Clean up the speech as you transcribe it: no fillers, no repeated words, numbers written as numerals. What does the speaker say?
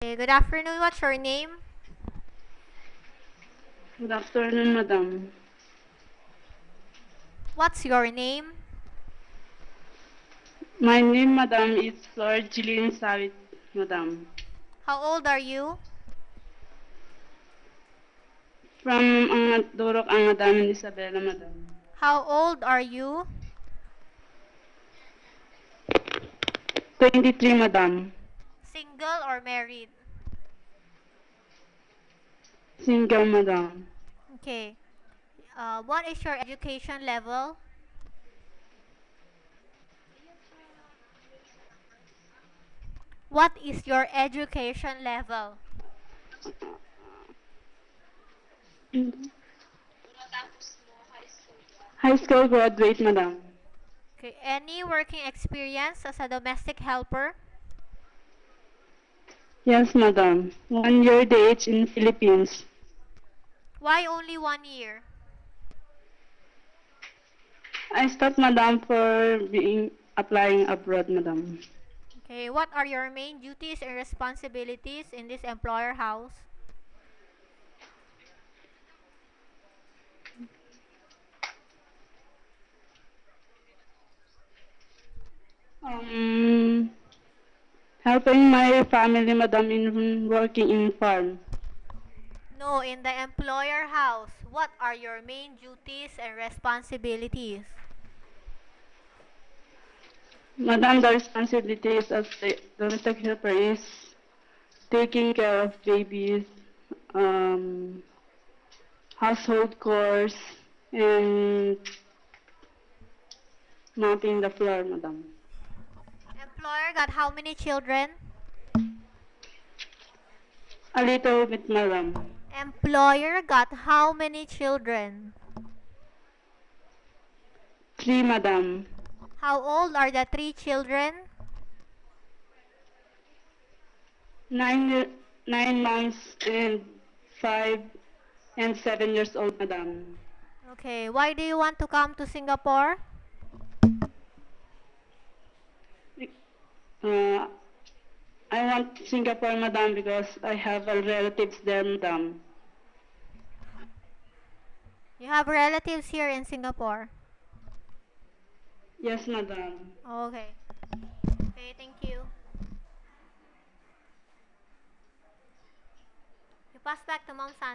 Okay, good afternoon. What's your name? Good afternoon, madam. What's your name? My name, madam, is Flor Jillian Sawit, madam. How old are you? From Durok, ang madam, Isabela, madam. How old are you? 23, madam. Single or married? Single, madam. Okay. What is your education level? What is your education level? High school graduate, madam. Okay. Any working experience as a domestic helper? Yes, madam. 1 year the age in Philippines. Why only 1 year? I stopped, madam, for being applying abroad, madam. Okay. What are your main duties and responsibilities in this employer house? Um, Helping my family, madam, in working in farm. No, in the employer house, what are your main duties and responsibilities? Madam, the responsibilities of the domestic helper is taking care of babies, um, household chores, and mopping the floor, madam. Employer got how many children? A little bit, madam. Employer got how many children? 3, madam. How old are the 3 children? 9 months and 5 and 7 years old, madam. Okay, why do you want to come to Singapore? Uh, I want Singapore, madam, because I have relatives there, madam. You have relatives here in Singapore. Yes, madam. Okay. Okay, thank you. You pass back to Mom San.